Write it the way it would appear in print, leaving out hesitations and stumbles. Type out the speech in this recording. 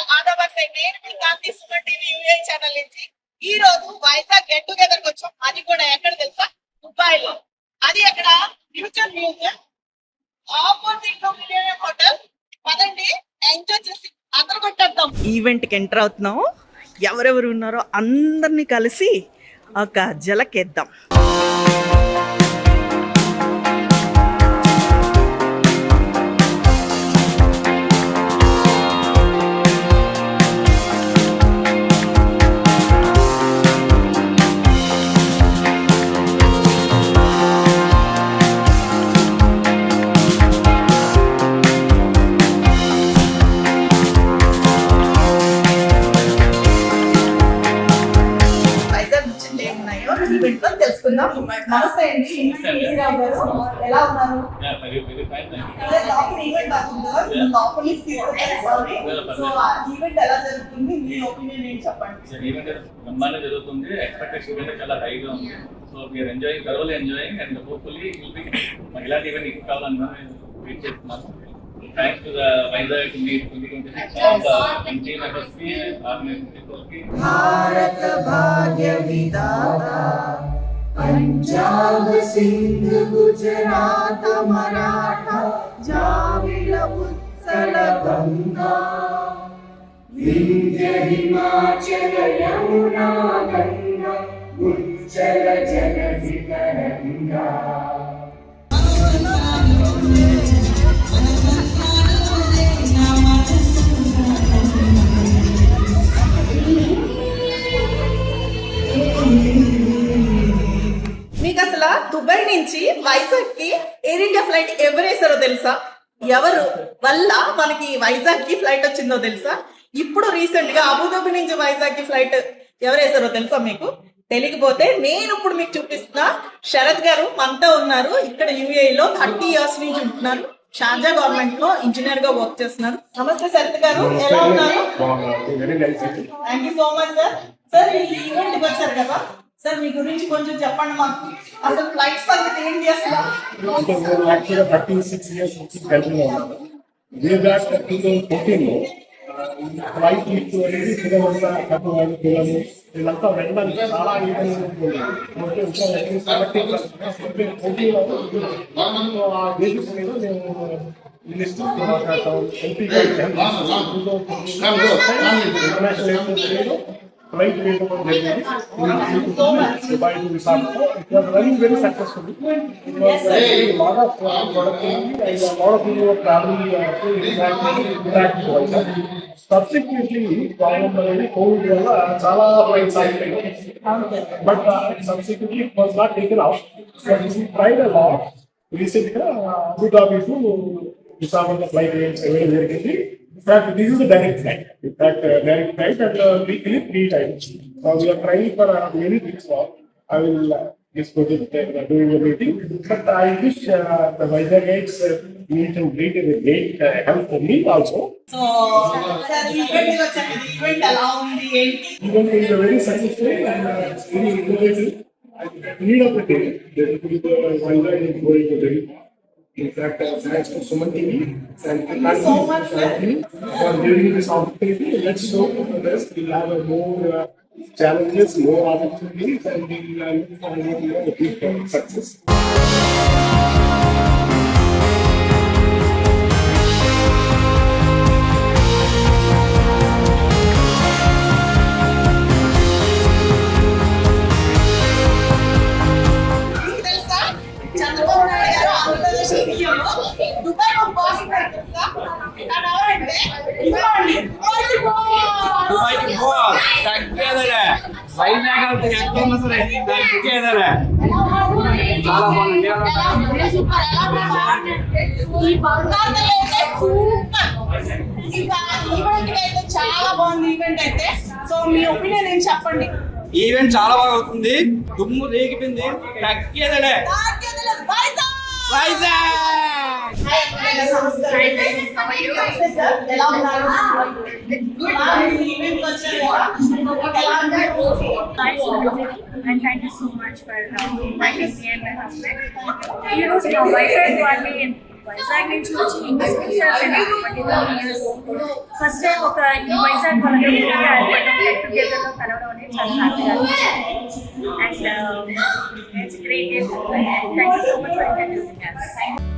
All ఆదాబాద్ side నేను మీ కాంతి Suman TV UA channel నుంచి ఈ రోజు వైజాగ్ గెట్ టుగెదర్ వచ్చాం. అది కూడా ఎక్కడ తెలుసా? దుబాయ్లో. అది ఎక్కడ? ఫ్యూచర్ మ్యూజియం ఆపోజిట్ లో మిలియనియం హోటల్. పదండి ఎంజాయ్ చేసి అందరూ కొట్టేద్దాం. ఈవెంట్ కి ఎంటర్ అవుతున్నాం. ఎవరెవరు ఉన్నారో అందరినీ కలిసి ఒక జలకేద్దాం. తెలుసుకుందాం. నమస్తే అండి, ఈశ్వరరావు గారు, ఎలా ఉన్నారు? ఈవెంట్ ఎలా జరుగుతుంది? మీ ఒపీనియన్ ఏంటి చెప్పండి. ఈవెంట్ బ్రహ్మాండంగా జరుగుతుంది. ఎక్స్పెక్టేషన్ చాలా హైగా ఉంది. So we are enjoying, thoroughly enjoying and hopefully will be మాకు ఇలాంటి ఈవెంట్ ఎక్కువ కావాలని వెయిట్ చేస్తున్నాము. Thanks to the Vizag 2026 all the MT members కి, ఆర్గనైజింగ్ పీపుల్ కి. భారత భాగ్య విధాత పంజాబ్ సింధ్ గుజరాత్ మరాఠా జావిల ఉత్సల గంగా వింధ్య హిమాచల యమునా గంగా ఉజ్జల జలధి తరంగా. మీకు అసలు దుబాయ్ నుంచి వైజాగ్ కి ఎయిర్ ఇండియా ఫ్లైట్ ఎవరు వేసారో తెలుసా? ఎవరు వల్ల మనకి వైజాగ్ కి ఫ్లైట్ వచ్చిందో తెలుసా? ఇప్పుడు రీసెంట్ గా అబుదాబి నుంచి వైజాగ్ కి ఫ్లైట్ ఎవరు వేసారో తెలుసా మీకు? తెలియకపోతే నేను ఇప్పుడు మీకు చూపిస్తున్నా. శరత్ గారు మనతో ఉన్నారు. ఇక్కడ యూఏఈలో 30 years నుంచి ఉంటున్నారు. షార్జా గవర్నమెంట్ లో ఇంజనీర్ గా వర్క్ చేస్తున్నారు. నమస్తే శరత్ గారు, ఎలా ఉన్నారు? Thank you so much sir. Sir ఈ ఈవెంట్ కి వచ్చారు కదా సార్, మీ గురించి కొంచెం చెప్పండి మాకు. అసలు ఫ్లైట్స్ సంగతి ఏంటి అసలు? 36 years ఫ్లైట్ లిఫ్ట్ అనేది పిల్లలంతా కట్టువాళ్ళు పిల్లలు వీళ్ళంతా వెళ్ళడానికి చాలా ఆ బేసిస్ మీద మేము మినిస్టర్ మాట్లాడతాం. ఎంపీ ఇంటర్నేషనల్ ఫ్లైట్ వేయడం జరిగింది. Running very successful. బాగా సబ్సిక్వెంట్లీ ప్రాబ్లమ్ అనేది కోవిడ్ వల్ల చాలా ఫ్లైట్స్ అయిపోయాయి. But subsequently it was not taken out. Tried a lot. Recent గా అబుదాబి టు విశాఖపట్నం ఫ్లైట్ వేయడం జరిగింది. In fact, this is a direct flight. In fact, direct flight and weekly 3 times. We are trying for many weeks now. I will just go to doing a meeting. But I wish the Vizagates meet and greet is a great help for me also. So, sir, event allow me. Event is a very successful and very innovative. Need of the day. The Vizag is going to do. In fact, thanks to Suman TV and so much for giving this opportunity. Let's show the rest. We'll have a more challenges, more opportunities, and we'll look forward to a big success. Vizag ఎక్కడున్నా సరే తగ్గేదలే. చాలా బాగుంది. చాలా బాగుంది event అయితే. So మీ opinion ఏం చెప్పండి. Event చాలా బాగా అవుతుంది. దుమ్ము రేగిపోయింది. తగ్గేదలే వైజాగ్. ఎలా ఉన్నారు? And thank you so much for inviting me and my husband. Heroes from Vizag only Vizag నుంచి వచ్చి ఇంటి ఇయర్స్ ఫస్ట్ టైం ఒక ఈ వైజాగ్ వాళ్ళకి గెట్ టుగెదర్లో కలవడం అనేది చాలా హ్యాపీగా and it's great thank you so much for introducing us.